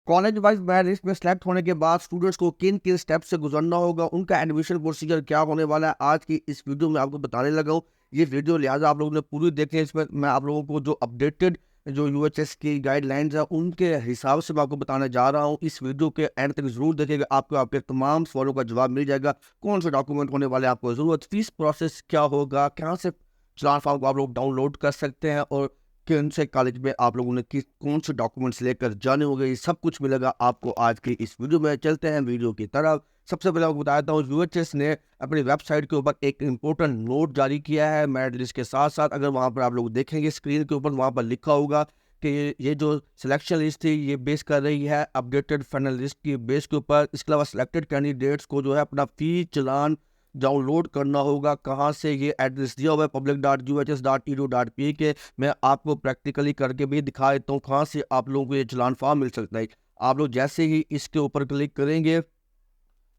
College wise merit list में select होने के बाद स्टूडेंट्स को किन किन स्टेप से गुजरना होगा, उनका एडमिशन प्रोसीजर क्या होने वाला है, आज की इस वीडियो में आपको बताने लगा हूँ। ये वीडियो लिहाजा आप लोगों ने पूरी देखनी है। इसमें मैं आप लोगों को जो अपडेटेड जो यूएचएस की गाइडलाइंस है उनके हिसाब से मैं आपको बताने जा रहा हूँ। इस वीडियो के एंड तक जरूर देखिएगा, आपको आपके तमाम सवालों का जवाब मिल जाएगा। कौन से डॉक्यूमेंट होने वाले आपको ज़रूरत, फीस प्रोसेस क्या होगा, कहाँ से चलान फॉर्म को आप लोग डाउनलोड कर सकते हैं, और कौन से कॉलेज में आप लोगों ने किस कौन से डॉक्यूमेंट्स लेकर जाने होंगे, ये सब कुछ मिलेगा आपको आज की इस वीडियो में। चलते हैं वीडियो की तरफ। सबसे पहले आपको बताता हूँ, यूएचएस ने अपनी वेबसाइट के ऊपर एक इंपॉर्टेंट नोट जारी किया है मेरिट लिस्ट के साथ साथ। अगर वहाँ पर आप लोग देखेंगे स्क्रीन के ऊपर, वहाँ पर लिखा होगा कि ये जो सिलेक्शन लिस्ट थी ये बेस कर रही है अपडेटेड फाइनल लिस्ट की बेस के ऊपर। इसके अलावा सिलेक्टेड कैंडिडेट्स को जो है अपना फी चलान डाउनलोड करना होगा। कहाँ से, ये एड्रेस दिया हुआ है public.uhs.edu.pa के। मैं आपको प्रैक्टिकली करके भी दिखा देता हूँ कहाँ से आप लोगों को ये चलान फॉर्म मिल सकता है। आप लोग जैसे ही इसके ऊपर क्लिक करेंगे,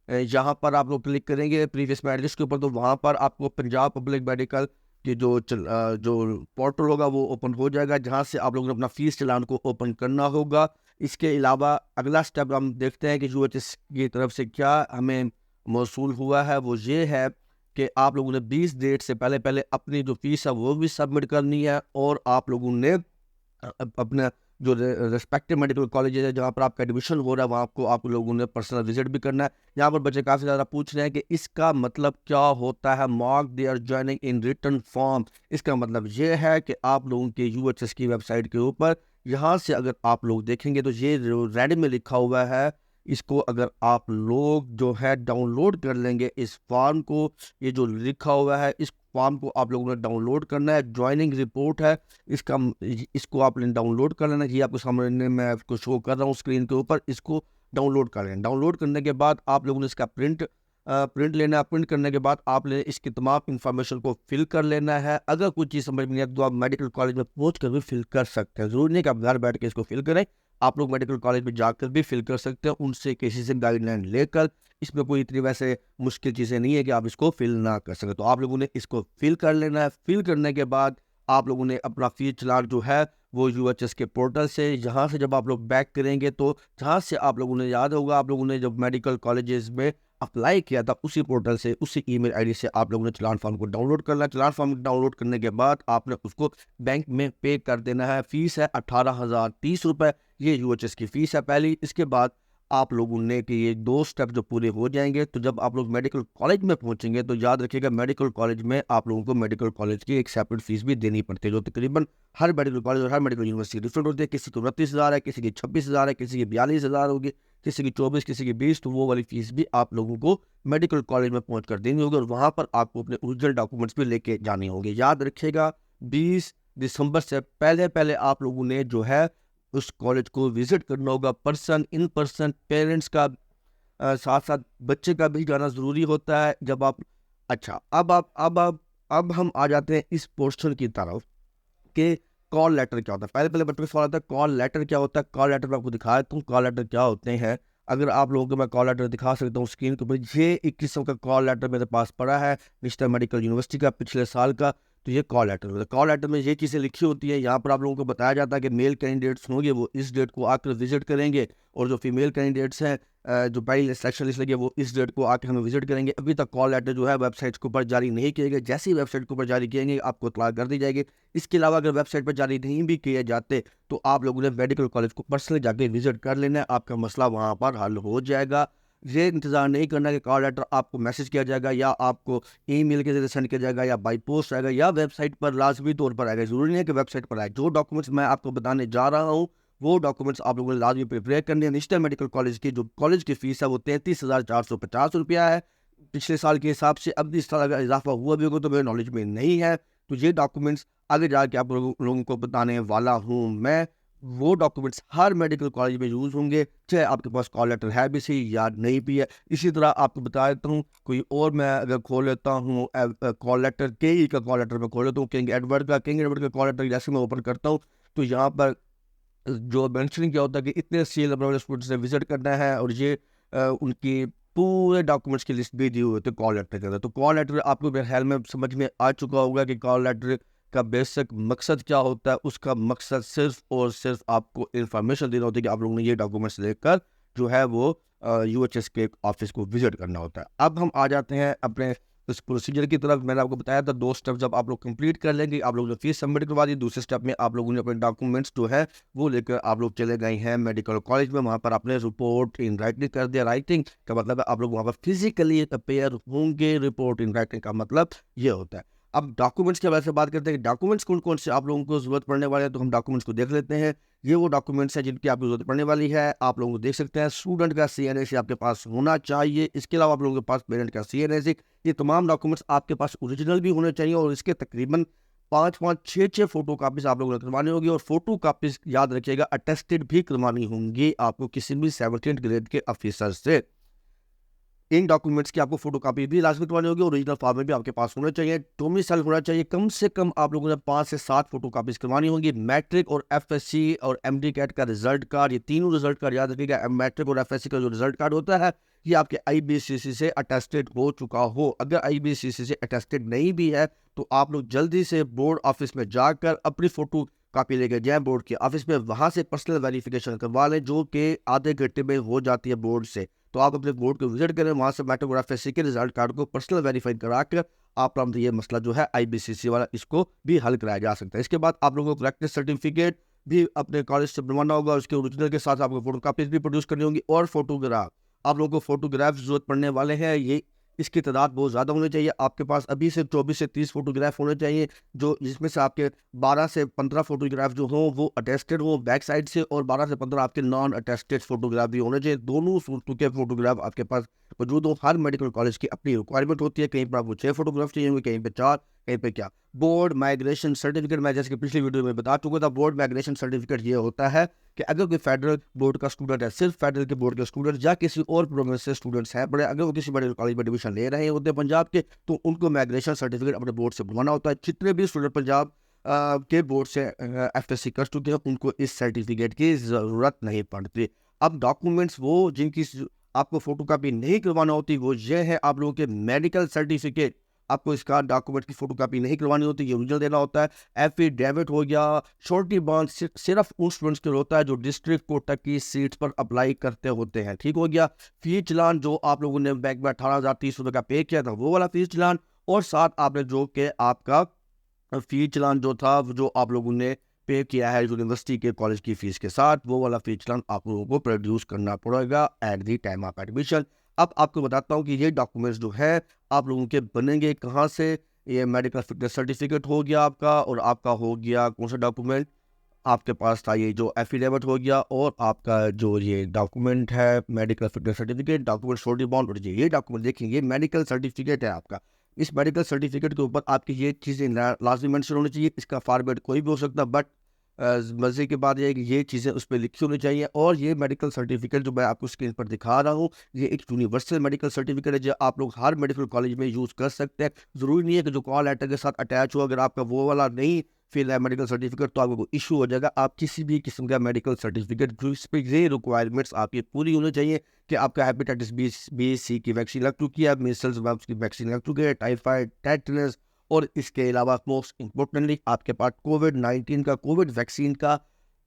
यहाँ पर आप लोग क्लिक करेंगे प्रीवियस मेरिट लिस्ट के ऊपर, तो वहाँ पर आपको पंजाब पब्लिक मेडिकल की जो पोर्टल होगा वो ओपन हो जाएगा, जहाँ से आप लोगों ने अपना फीस चलान को ओपन करना होगा। इसके अलावा अगला स्टेप हम देखते हैं कि यूएचएस की तरफ से क्या हमें मौसूल हुआ है। वो ये है कि आप लोगों ने 20 डेट से पहले पहले अपनी जो फीस है वो भी सबमिट करनी है, और आप लोगों ने अपना जो रेस्पेक्टिव मेडिकल कॉलेज है जहाँ पर आपका एडमिशन हो रहा है वहाँ को आप लोगों ने पर्सनल विजिट भी करना है। यहाँ पर बच्चे काफ़ी ज़्यादा पूछ रहे हैं कि इसका मतलब क्या होता है, mark they are joining in return form. इसका मतलब ये है कि आप लोगों के यूएचएस की वेबसाइट के ऊपर यहाँ से अगर आप लोग देखेंगे तो ये रेड में लिखा हुआ है, इसको अगर आप लोग जो है डाउनलोड कर लेंगे इस फॉर्म को, ये जो लिखा हुआ है इस फॉर्म को आप लोगों ने डाउनलोड करना है। ज्वाइनिंग रिपोर्ट है इसका, इसको आपने डाउनलोड कर लेना। ये आपको सामने मैं आपको शो कर रहा हूँ स्क्रीन के ऊपर, इसको डाउनलोड कर लें। डाउनलोड करने के बाद आप लोगों ने इसका प्रिंट लेना है। प्रिंट करने के बाद आपने इसकी तमाम इंफॉर्मेशन को फिल कर लेना है। अगर कोई चीज़ समझ में नहीं आती तो आप मेडिकल कॉलेज में पहुंच कर भी फिल कर सकते हैं, जरूरी नहीं कि आप घर बैठ के इसको फिल करें। आप लोग मेडिकल कॉलेज में जाकर भी फिल कर सकते हैं, उनसे किसी से गाइडलाइन लेकर। इसमें कोई इतनी वैसे मुश्किल चीज़ें नहीं है कि आप इसको फिल ना कर सकें। तो आप लोगों ने इसको फिल कर लेना है। फिल करने के बाद आप लोगों ने अपना फीस चलान जो है वो यूएचएस के पोर्टल से, यहाँ से जब आप लोग बैक करेंगे तो जहाँ से आप लोगों ने, याद होगा आप लोगों ने जब मेडिकल कॉलेजेस में अप्लाई किया था उसी पोर्टल से, उसी ईमेल आईडी से आप लोगों ने चलान फॉर्म को डाउनलोड करना है। चलान फॉर्म डाउनलोड करने के बाद आपने उसको बैंक में पे कर देना है। फीस है 18,030 रुपये, ये यूएचएस की फीस है पहली। इसके बाद आप लोगों ने कि ये दो स्टेप जो पूरे हो जाएंगे तो जब आप लोग मेडिकल कॉलेज में पहुंचेंगे तो याद रखिएगा मेडिकल कॉलेज में आप लोगों को मेडिकल कॉलेज की एक सेपरेट फीस भी देनी पड़ती है, जो तकरीबन हर मेडिकल कॉलेज और हर मेडिकल यूनिवर्सिटी डिफरेंट होती है। किसी को 29,000 है, किसी की 26,000 है, किसी की 42,000 होगी, किसी की 24, किसी की 20। तो वो वाली फीस भी आप लोगों को मेडिकल कॉलेज में पहुँच कर देनी होगी, और वहाँ पर आपको अपने ओरिजिनल डॉक्यूमेंट्स भी लेके जाने होंगे। याद रखिएगा 20 दिसंबर से पहले पहले आप लोगों ने जो है उस कॉलेज को विजिट करना होगा, पर्सन इन पर्सन। पेरेंट्स का साथ साथ बच्चे का भी जाना ज़रूरी होता है जब आप। अच्छा, अब हम आ जाते हैं इस पोर्शन की तरफ कि कॉल लेटर क्या होता है। पहले पहले बच्चों को सवाल आता है कॉल लेटर क्या होता है। कॉल लेटर मैं आपको दिखा देता हूँ कॉल लेटर क्या होते हैं। अगर आप लोगों को मैं कॉल लेटर दिखा सकता हूँ स्क्रीन के ऊपर, ये 21 का कॉल लेटर मेरे पास पड़ा है नेशनल मेडिकल यूनिवर्सिटी का पिछले साल का। तो ये कॉल लेटर होता है। कॉल लेटर में ये चीज़ें लिखी होती है। यहाँ पर आप लोगों को बताया जाता है कि मेल कैंडिडेट्स होंगे वो इस डेट को आकर विजिट करेंगे, और जो फीमेल कैंडिडेट्स हैं जो पहली सिलेक्शन लिस्ट लगी है वो इस डेट को आके हमें विजिट करेंगे। अभी तक कॉल लेटर जो है वेबसाइट के ऊपर जारी नहीं किए गए। जैसे ही वेबसाइट के ऊपर जारी किएंगे आपको इतला कर दी जाएगी। इसके अलावा अगर वेबसाइट पर जारी नहीं भी किए जाते तो आप लोगों ने मेडिकल कॉलेज को पर्सनली जाके विजिट कर लेना है, आपका मसला वहाँ पर हल हो जाएगा। ये इंतज़ार नहीं करना कि कॉल लेटर आपको मैसेज किया जाएगा या आपको ईमेल के जरिए सेंड किया जाएगा या बाई पोस्ट आएगा या वेबसाइट पर लाजमी तौर पर आएगा। ज़रूरी नहीं है कि वेबसाइट पर आए। जो डॉक्यूमेंट्स मैं आपको बताने जा रहा हूँ वो डॉक्यूमेंट्स आप लोगों ने लाजमी प्रिपेयर करने हैं। नेशनल मेडिकल कॉलेज की जो कॉलेज की फीस है वो 33,450 रुपया है पिछले साल के हिसाब से। अब इस साल अगर इजाफा हुआ भी होगा तो मेरे नॉलेज में नहीं है। तो ये डॉक्यूमेंट्स आगे जाके आप लोगों को बताने वाला हूँ मैं। वो डॉक्यूमेंट्स हर मेडिकल कॉलेज में यूज़ होंगे, चाहे आपके पास कॉल लेटर है भी सही या नहीं भी है। इसी तरह आपको बता देता हूँ कोई और, मैं अगर खोल लेता हूँ कॉल लेटर के का कॉल लेटर में खोल लेता हूँ किंग एडवर्ड का कॉल लेटर जैसे मैं ओपन करता हूँ तो यहाँ पर जो मेंशनिंग क्या होता है कि इतने सील नंबर वाले स्टूडेंट्स ने विजिट करना है, और ये उनकी पूरे डॉक्यूमेंट्स की लिस्ट भी दी हुई होती है कॉल लेटर के अंदर। तो कॉल लेटर आपको मेरे ख्याल में समझ में आ चुका होगा कि कॉल लेटर का बेसिक मकसद क्या होता है। उसका मकसद सिर्फ और सिर्फ आपको इन्फॉर्मेशन देना होता है कि आप लोगों ने ये डॉक्यूमेंट्स लेकर जो है वो यूएचएस के ऑफिस को विजिट करना होता है। अब हम आ जाते हैं अपने उस प्रोसीजर की तरफ। मैंने आपको बताया था 2 स्टेप जब आप लोग कंप्लीट कर लेंगे, आप लोगों ने फीस सबमिट करवा दी। दूसरे स्टेप में आप लोगों ने अपने डॉक्यूमेंट्स जो है वो लेकर आप लोग चले गए हैं मेडिकल कॉलेज में। वहाँ पर आपने रिपोर्ट इन राइटिंग कर दिया। राइटिंग का मतलब है आप लोग वहाँ पर फिजिकली अपेयर होंगे। रिपोर्ट इन राइटिंग का मतलब ये होता है। अब डॉक्यूमेंट्स के बारे में बात करते हैं कि डॉक्यूमेंट्स कौन कौन से आप लोगों को जरूरत पड़ने वाले हैं, तो हम डॉक्यूमेंट्स को देख लेते हैं। ये वो डॉक्यूमेंट्स हैं जिनकी आपको जरूरत पड़ने वाली है। आप लोगों को देख सकते हैं स्टूडेंट का सीएनएसी आपके पास होना चाहिए। इसके अलावा आप लोगों के पास पेरेंट का सीएनएसी। ये तमाम डॉक्यूमेंट्स आपके पास ओरिजिनल भी होने चाहिए और इसके तकरीबन 5-5, 6-6 फोटो कापीज आप लोगों ने करवानी होगी। और फोटो कापीज याद रखिएगा अटेस्टेड भी करवानी होंगी आपको किसी भी 17th ग्रेड के ऑफिसर से। इन डॉक्यूमेंट्स की आपको फोटो कापी भी लाजमी करवानी होगी। ओरिजिनल फॉर्म में भी आपके पास होना चाहिए। डोमिसाइल होना चाहिए। कम से कम आप लोगों ने 5 से 7 फोटो कापीज करवानी होंगी। मैट्रिक और एफएससी और एमडी कैट का रिजल्ट कार्ड, ये तीनों रिजल्ट कार्ड याद रखिएगा। मैट्रिक और एफएससी का जो रिजल्ट कार्ड होता है ये आपके आईबीसीसी से अटेस्टेड हो चुका हो। अगर आईबीसीसी से अटेस्टेड नहीं भी है तो आप लोग जल्दी से बोर्ड ऑफिस में जाकर अपनी फोटो कापी लेकर जाएं बोर्ड के ऑफिस में। वहां से पर्सनल वेरिफिकेशन करवा लें जो कि आधे घंटे में हो जाती है बोर्ड से। तो आप अपने बोर्ड को विजिट करें, वहां से मैट्रिक और एफएससी के रिजल्ट कार्ड को पर्सनल वेरीफाई कराकर आप ये मसला जो है आईबीसीसी वाला इसको भी हल कराया जा सकता है। इसके बाद आप लोगों को प्रैक्टिस सर्टिफिकेट भी अपने कॉलेज से बनवाना होगा। उसके ओरिजिनल के साथ आपको फोटो कापीज भी प्रोड्यूस करनी होंगी। और फोटोग्राफ, आप लोगों को फोटोग्राफ जरूरत पड़ने वाले हैं। ये इसकी तादाद बहुत ज़्यादा होनी चाहिए। आपके पास अभी से 24 से 30 फोटोग्राफ होने चाहिए, जो जिसमें से आपके 12 से 15 फोटोग्राफ जो हो वो अटेस्टेड हो बैक साइड से, और 12 से 15 आपके नॉन अटेस्टेड फोटोग्राफ भी होने चाहिए। दोनों सूरतों के फोटोग्राफ आपके पास मौजूद हो। हर मेडिकल कॉलेज की अपनी रिक्वायरमेंट होती है। कहीं पर आपको 6 फोटोग्राफ चाहिए होंगे, कहीं पर 4, कहीं पर क्या। बोर्ड माइग्रेशन सर्टिफिकेट, मैं जैसे कि पिछली वीडियो में बता चुका था, बोर्ड माइग्रेशन सर्टिफिकेट ये होता है कि अगर कोई फेडरल बोर्ड का स्टूडेंट है, सिर्फ फेडरल के बोर्ड के स्टूडेंट या किसी और प्रोविंस से स्टूडेंट्स हैं बड़े, अगर वो किसी मेडिकल कॉलेज में एडमिशन ले रहे होते हैं पंजाब के, तो उनको माइग्रेशन सर्टिफिकेट अपने बोर्ड से बनवाना होता है। जितने भी स्टूडेंट पंजाब के बोर्ड से एफएससी कर चुके हैं उनको इस सर्टिफिकेट की ज़रूरत नहीं पड़ती। अब डॉक्यूमेंट्स वो जिनकी आपको फोटोकॉपी नहीं करवाना होती वो ये है आप लोगों के मेडिकल सर्टिफिकेट। आपको इसका डॉक्यूमेंट की फोटोकॉपी नहीं करवानी होती, ये ओरिजिनल देना होता है। एफिडेविट हो गया, श्योरिटी बॉन्ड सिर्फ उन स्टूडेंट्स के लिए होता है जो डिस्ट्रिक्ट कोटा की सीट्स पर अप्लाई करते होते हैं। ठीक हो गया। फीस चलान जो आप लोगों ने बैंक में 18,030 रुपये का पे किया था वो वाला फीस चलान, और साथ आपने जो कि आपका फीस चलान जो था जो आप लोगों ने पे किया है यूनिवर्सिटी के कॉलेज की फीस के साथ, वो वाला फीस चलान आप लोगों को प्रोड्यूस करना पड़ेगा at the time of admission. अब आपको बताता हूँ कि ये डॉक्यूमेंट्स जो है आप लोगों के बनेंगे कहाँ से। ये मेडिकल फिटनेस सर्टिफिकेट हो गया आपका, और आपका हो गया कौन सा डॉक्यूमेंट आपके पास था, ये जो एफिडेविट हो गया, और आपका जो ये डॉक्यूमेंट है medical fitness certificate, document surety bond. और ये डॉक्यूमेंट देखिए ये मेडिकल सर्टिफिकेट है आपका। इस मेडिकल सर्टिफिकेट के ऊपर आपकी ये चीज़ें लाजमी मेंशन होनी चाहिए। इसका फॉर्मेट कोई भी हो सकता है, बट मज़े की बात यह है कि ये चीज़ें उस पर लिखी होनी चाहिए। और ये मेडिकल सर्टिफिकेट जो मैं आपको स्क्रीन पर दिखा रहा हूँ ये एक यूनिवर्सल मेडिकल सर्टिफिकेट है जो आप लोग हर मेडिकल कॉलेज में यूज़ कर सकते हैं। ज़रूरी नहीं है कि जो कॉल लेटर के साथ अटैच हो, अगर आपका वो वाला नहीं फिल है मेडिकल सर्टिफिकेट तो आपको इशू हो जाएगा। आप किसी भी किस्म का मेडिकल सर्टिफिकेट जो इस पर ये रिक्वायरमेंट्स आपकी पूरी होनी चाहिए कि आपका हेपेटाइटिस बी सी की वैक्सीन लग चुकी है, मीसल्स मम्प्स की वैक्सीन लग चुकी है, टाइफाइड, टेटनस, और इसके अलावा मोस्ट इंपॉर्टेंटली आपके पास कोविड-19 का कोविड वैक्सीन का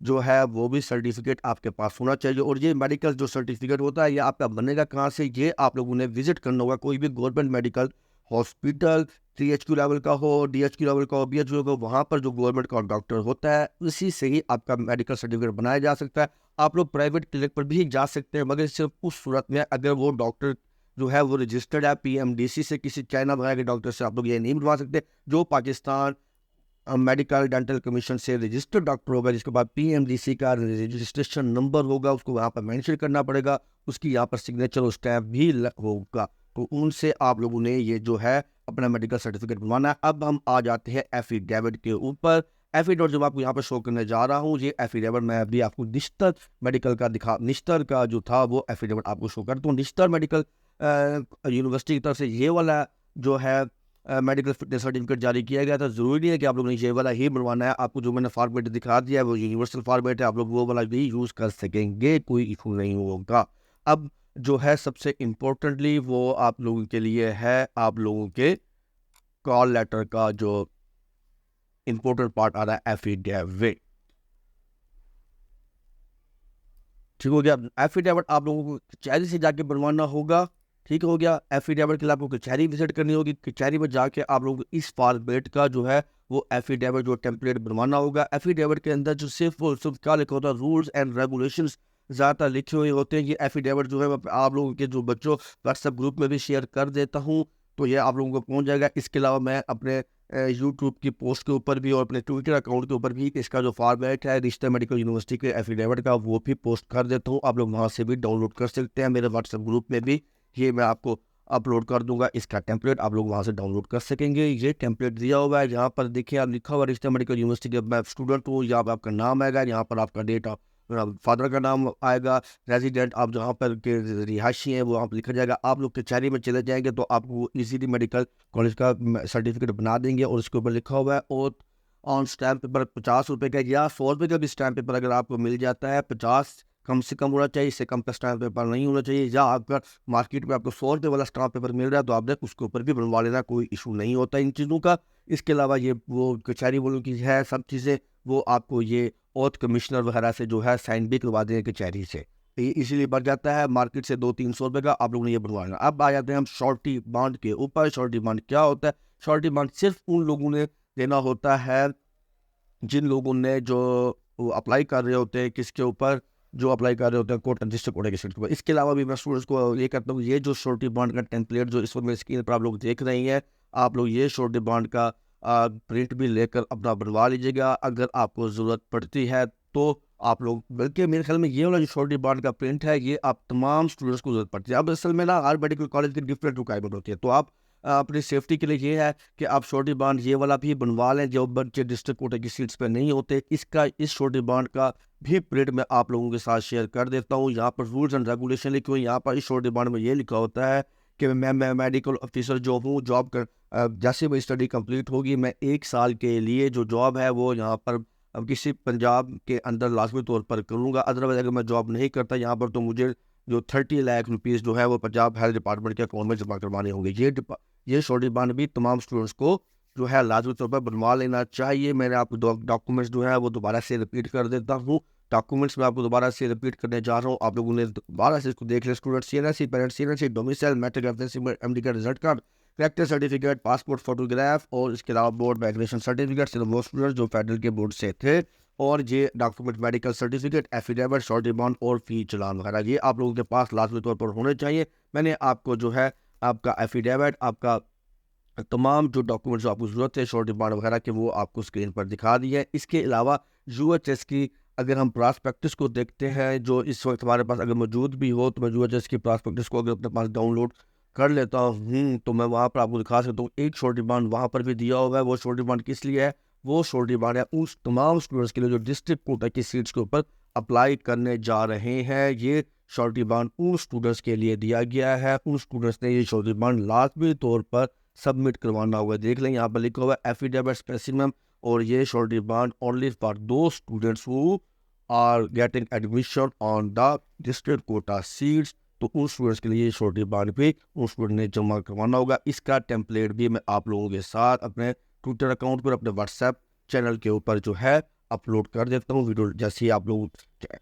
जो है वो भी सर्टिफिकेट आपके पास होना चाहिए। और ये मेडिकल जो सर्टिफिकेट होता है ये आपका बनेगा कहाँ से, ये आप लोगों ने विजिट करना होगा कोई भी government medical hospital, THQ level का हो, DHQ लेवल का हो, BHQ का हो, वहाँ पर जो गवर्नमेंट का डॉक्टर होता है उसी से ही आपका मेडिकल सर्टिफिकेट बनाया जा सकता है। आप लोग प्राइवेट क्लिनिक पर भी जा सकते हैं, मगर सिर्फ उस सूरत में अगर वो डॉक्टर जो है वो रजिस्टर्ड है PMDC से, किसी चाइना वगैरह के डॉक्टर से आप लोग ये नहीं बनवा सकते। जो पाकिस्तान मेडिकल डेंटल कमीशन से रजिस्टर्ड डॉक्टर होगा जिसके बाद PMDC का रजिस्ट्रेशन नंबर होगा, उसको वहाँ पर मेंशन करना पड़ेगा, उसकी यहाँ पर सिग्नेचर और स्टैम्प भी होगा, तो उनसे आप लोगों ने ये जो है अपना मेडिकल सर्टिफिकेट बनवाना है। अब हम आ जाते हैं एफिडेविट के ऊपर। एफिडेविट जो मैं आपको यहाँ पर शो करने जा रहा हूँ, ये एफिडेविट मैं अभी आपको निश्तर मेडिकल का निश्तर का जो था वो एफिडेविट आपको शो करता हूँ। निश्तर मेडिकल यूनिवर्सिटी की तरफ से ये वाला जो है मेडिकल फिटनेस सर्टिफिकेट जारी किया गया था। ज़रूरी नहीं है कि आप लोगों ने ये वाला ही बनवाना है, आपको जो मैंने फॉर्मेट दिखा दिया है वो यूनिवर्सल फॉर्मेट है, आप लोग वो वाला भी यूज़ कर सकेंगे, कोई इशू नहीं होगा। अब जो है सबसे इम्पोर्टेंटली वो आप लोगों के लिए है आप लोगों के कॉल लेटर का जो इंपॉर्टेंट पार्ट आ रहा है एफिडेविट। ठीक हो गया। एफिडेविट आप लोगों को कचहरी से जाके बनवाना होगा। ठीक हो गया। एफिडेविट के लिए आपको कचहरी विजिट करनी होगी। कचहरी में जाके आप लोगों को इस फॉर्मेट का जो है वो एफिडेविट जो टेम्पलेट बनवाना होगा। एफिडेविट के अंदर जो सिर्फ और सिर्फ क्या लिखा होता है, रूल्स एंड रेगुलेशंस ज़्यादातर लिखे हुए होते हैं। ये एफिडेविट जो है मैं आप लोगों के जो बच्चों व्हाट्सएप ग्रुप में भी शेयर कर देता हूँ, तो ये आप लोगों को पहुँच जाएगा। इसके अलावा मैं अपने यूट्यूब की पोस्ट के ऊपर भी और अपने ट्विटर अकाउंट के ऊपर भी इसका जो फॉर्मेट है रिश्ता मेडिकल यूनिवर्सिटी के एफिडेविट का वो भी पोस्ट कर देता हूँ। आप लोग वहाँ से भी डाउनलोड कर सकते हैं। मेरे व्हाट्सएप ग्रुप में भी ये मैं आपको अपलोड कर दूंगा। इसका टेम्पलेट आप लोग वहाँ से डाउनलोड कर सकेंगे। ये टेम्पलेट दिया हुआ है, यहाँ पर देखिए आप लिखा हुआ रिश्ता मेडिकल यूनिवर्सिटी के मैं स्टूडेंट हूँ। यहाँ पर आपका नाम आएगा, यहाँ पर आपका डेट ऑफ फादर का नाम आएगा, रेजिडेंट आप जहाँ पर के रिहायशी हैं वो आप लिखा जाएगा। आप लोग कचहरी में चले जाएंगे तो आपको इजीली मेडिकल कॉलेज का सर्टिफिकेट बना देंगे और उसके ऊपर लिखा हुआ है और ऑन स्टैम्प पेपर 50 रुपये का या 100 रुपये का भी स्टैम्प पेपर अगर आपको मिल जाता है। 50 कम से कम होना चाहिए, इससे कम का स्टैम्प पेपर नहीं होना चाहिए। या आपका मार्केट में आपको 100 रुपये वाला स्टैम्प पेपर मिल रहा है तो आपने उसके ऊपर भी बनवा लेना, कोई इशू नहीं होता इन चीज़ों का। इसके अलावा ये वो कचहरी वालों की है सब चीज़ें, वो आपको ये ऑथ कमिश्नर वगैरह से जो है साइन भी करवा देंगे कचहरी से। ये इसीलिए बढ़ जाता है मार्केट से 200-300 रुपये का आप लोगों ने ये बनवाना। अब आ जाते हैं हम श्योरिटी बॉन्ड के ऊपर। श्योरिटी बॉन्ड क्या होता है? श्योरिटी बॉन्ड सिर्फ उन लोगों ने देना होता है जिन लोगों ने जो अप्लाई कर रहे होते हैं, किसके ऊपर, जो अप्लाई कर रहे होते हैं कोर्ट रजिस्टर कोर्ट के सीट के ऊपर। इसके अलावा भी मैं स्टूडेंट्स को ये कहता हूँ, ये जो श्योरिटी बॉन्ड का टेम्पलेट जो इस वक्त मेरी स्क्रीन पर आप लोग देख रहे हैं, आप लोग ये श्योरिटी बॉन्ड का प्रिंट भी लेकर अपना बनवा लीजिएगा। अगर आपको ज़रूरत पड़ती है तो आप लोग, बल्कि मेरे ख्याल में ये वाला जो श्योरिटी बॉन्ड का प्रिंट है ये आप तमाम स्टूडेंट्स को ज़रूरत पड़ती है। अब असल में ना हर मेडिकल कॉलेज की डिफरेंट रिक्वायरमेंट होती है, तो आप अपनी सेफ्टी के लिए ये है कि आप श्योरिटी बॉन्ड ये वाला भी बनवा लें जो बच्चे डिस्ट्रिक्ट कोटे की सीट्स पे नहीं होते। इस श्योरिटी बॉन्ड का भी प्रिंट मैं आप लोगों के साथ शेयर कर देता हूँ। यहाँ पर रूल्स एंड रेगुलेशन लिखे हुए, यहाँ पर इस श्योरिटी बॉन्ड में ये लिखा होता है कि मैं मेडिकल ऑफिसर जो हूँ, जॉब कर जैसे मेरी स्टडी कंप्लीट होगी मैं 1 साल के लिए जो जॉब है वो यहाँ पर किसी पंजाब के अंदर लाजमी तौर पर करूँगा। अदरवाइज अगर मैं जॉब नहीं करता यहाँ पर तो मुझे जो 30 लाख रुपीज़ जो है वो पंजाब हेल्थ डिपार्टमेंट के अकाउंट में जमा करवाने होंगे। ये श्योरिटी बॉन्ड भी तमाम स्टूडेंट्स को जो है लाजमी तौर पर बनवा लेना चाहिए। मैंने आपको डॉक्यूमेंट्स जो है वो दोबारा से रिपीट कर देता हूँ। डॉक्यूमेंट्स में आपको दोबारा से रिपीट करने जा रहा हूँ, आप लोगों ने दोबारा से इसको देख लिया। Student CNSC, parent CNSC, domicile, matric FSC MD का result card, character certificate, passport photograph और इसके अलावा बोर्ड माइग्रेशन सर्टिफिकेट सिर्फ वो स्टूडेंट जो फेडरल के बोर्ड से थे, और ये document medical certificate, affidavit, surety bond और फी चलान वगैरह ये आप लोगों के पास लाजमी तौर पर होने चाहिए। मैंने आपको जो है आपका एफिडेविट, आपका तमाम जो डॉक्यूमेंट्स जो आपको ज़रूरत है श्योरिटी बॉन्ड वगैरह के वो आपको स्क्रीन पर दिखा दी है। इसके अलावा UHS की अगर हम प्रॉस्पेक्टस को देखते हैं जो इस वक्त हमारे पास अगर मौजूद भी हो, तो मैं UHS की प्रॉस्पेक्टस को अगर अपने पास डाउनलोड कर लेता हूँ तो मैं वहाँ पर आपको दिखा सकता हूँ। एक श्योरिटी बॉन्ड वहाँ पर भी दिया हुआ है। वो श्योरिटी बॉन्ड किस लिए है? वो श्योरिटी बॉन्ड है उस तमाम स्टूडेंट्स के लिए जो डिस्ट्रिक्ट कोटा की सीट्स के ऊपर अप्लाई करने जा रहे हैं। ये श्योरिटी बॉन्ड उन स्टूडेंट्स के लिए दिया गया है। उन स्टूडेंट्स ने ये श्योरिटी बॉन्ड लाजमी तौर पर सबमिट करवाना होगा। देख लें यहाँ पर लिखा हुआ है एफिडेविट स्पेसिमम, और ये surety bond only for those students who are getting admission on the district quota seats. तो उन स्टूडेंट्स के लिए ये श्योरिटी बॉन्ड भी उन स्टूडेंट ने जमा करवाना होगा। इसका टेम्पलेट भी मैं आप लोगों के साथ अपने ट्विटर अकाउंट पर, अपने व्हाट्सएप चैनल के ऊपर जो है अपलोड कर देता हूँ। वीडियो जैसे ही आप लोग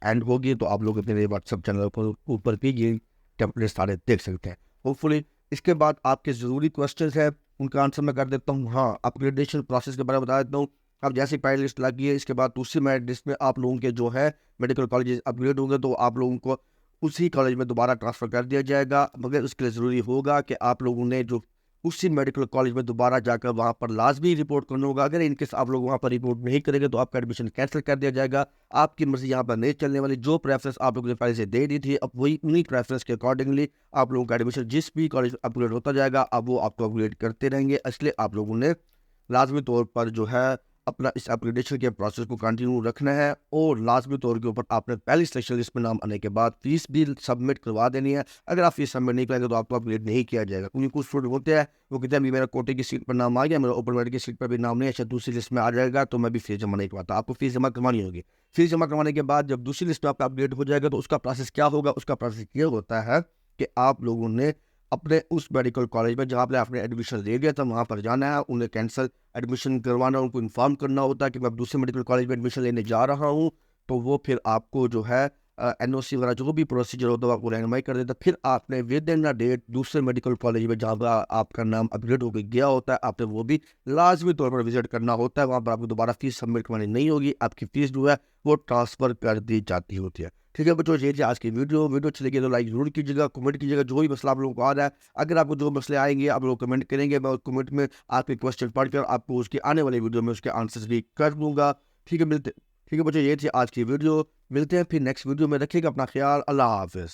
एंड होगी तो आप लोग अपने व्हाट्सएप चैनल पर ऊपर भी ये टेम्पलेट सारे देख सकते हैं होपफुली। इसके बाद आपके ज़रूरी क्वेश्चंस हैं उनका आंसर मैं कर देता हूँ। हाँ, अपग्रेडेशन प्रोसेस के बारे में बता देता हूँ। अब जैसे पहली लिस्ट लगी है, इसके बाद दूसरी मेरिट लिस्ट में आप लोगों के जो है मेडिकल कॉलेज अपग्रेड होंगे तो आप लोगों को उसी कॉलेज में दोबारा ट्रांसफ़र कर दिया जाएगा। मगर उसके लिए ज़रूरी होगा कि आप लोगों ने जो उसी मेडिकल कॉलेज में दोबारा जाकर वहाँ पर लाजमी रिपोर्ट करना होगा। अगर इनकेस आप लोग वहाँ पर रिपोर्ट नहीं करेंगे तो आपका एडमिशन कैंसिल कर दिया जाएगा। आपकी मर्जी यहाँ पर नहीं चलने वाली। जो प्रेफरेंस आप लोगों ने पहले से दे दी थी अब वही उन्हीं प्रेफरेंस के अकॉर्डिंगली आप लोगों का एडमिशन जिस भी कॉलेज में अपग्रेड होता जाएगा अब वो आपको अपग्रेड करते रहेंगे। इसलिए आप लोगों ने लाजमी तौर पर जो है अपना इस अपग्रेडेशन के प्रोसेस को कंटिन्यू रखना है, और लाजमी तौर के ऊपर आपने पहली सिलेक्शन लिस्ट में नाम आने के बाद फीस भी सबमिट करवा देनी है। अगर आप फीस सबमिट नहीं करेंगे तो आपको अपग्रेड नहीं किया जाएगा। क्योंकि कुछ स्टूडेंट होते हैं वो कहते हैं अभी मेरा कोटे की सीट पर नाम आ गया, मेरा ओपन मेरिट की सीट पर भी नाम नहीं है, अच्छा दूसरी लिस्ट में आ जाएगा तो मैं भी फीस जमा नहीं करवाता। आपको फीस जमा करवानी होगी। फीस जमा करवाने के बाद जब दूसरी लिस्ट में आपका अपग्रेड हो जाएगा तो उसका प्रोसेस क्या होगा? उसका प्रोसेस ये होता है कि आप लोगों ने अपने उस मेडिकल कॉलेज में जहाँ पे आपने एडमिशन ले लिया था वहाँ पर जाना है, उन्हें कैंसिल एडमिशन करवाना, उनको इन्फॉर्म करना होता है कि मैं अब दूसरे मेडिकल कॉलेज में एडमिशन लेने जा रहा हूँ। तो वो फिर आपको जो है एनओसी वगैरह जो भी प्रोसीजर होता है आपको रहनुमाई कर देता है। फिर आपने विद इन अ डेट दूसरे मेडिकल कॉलेज में जहाँ पर आपका नाम अपग्रेड होकर गया होता है, आपने वो भी लाजमी तौर पर विजिट करना होता है। वहाँ पर आपको दोबारा फीस सबमिट करवानी नहीं होगी, आपकी फीस जो है वो ट्रांसफ़र कर दी जाती होती है। ठीक है बच्चों, ये थी आज की वीडियो अच्छी लगी तो लाइक ज़रूर कीजिएगा, कमेंट कीजिएगा जो भी मसला आप लोगों को आ रहा है। अगर आपको जो मसले आएंगे आप लोग कमेंट करेंगे, मैं कमेंट में आपके क्वेश्चन पढ़कर आपको उसकी आने वाली वीडियो में उसके आंसर्स भी कर दूंगा। ठीक है, ठीक है बच्चों, ये थी आज की वीडियो। मिलते हैं फिर नेक्स्ट वीडियो में। रखिएगा अपना ख्याल। अल्लाह हाफिज़।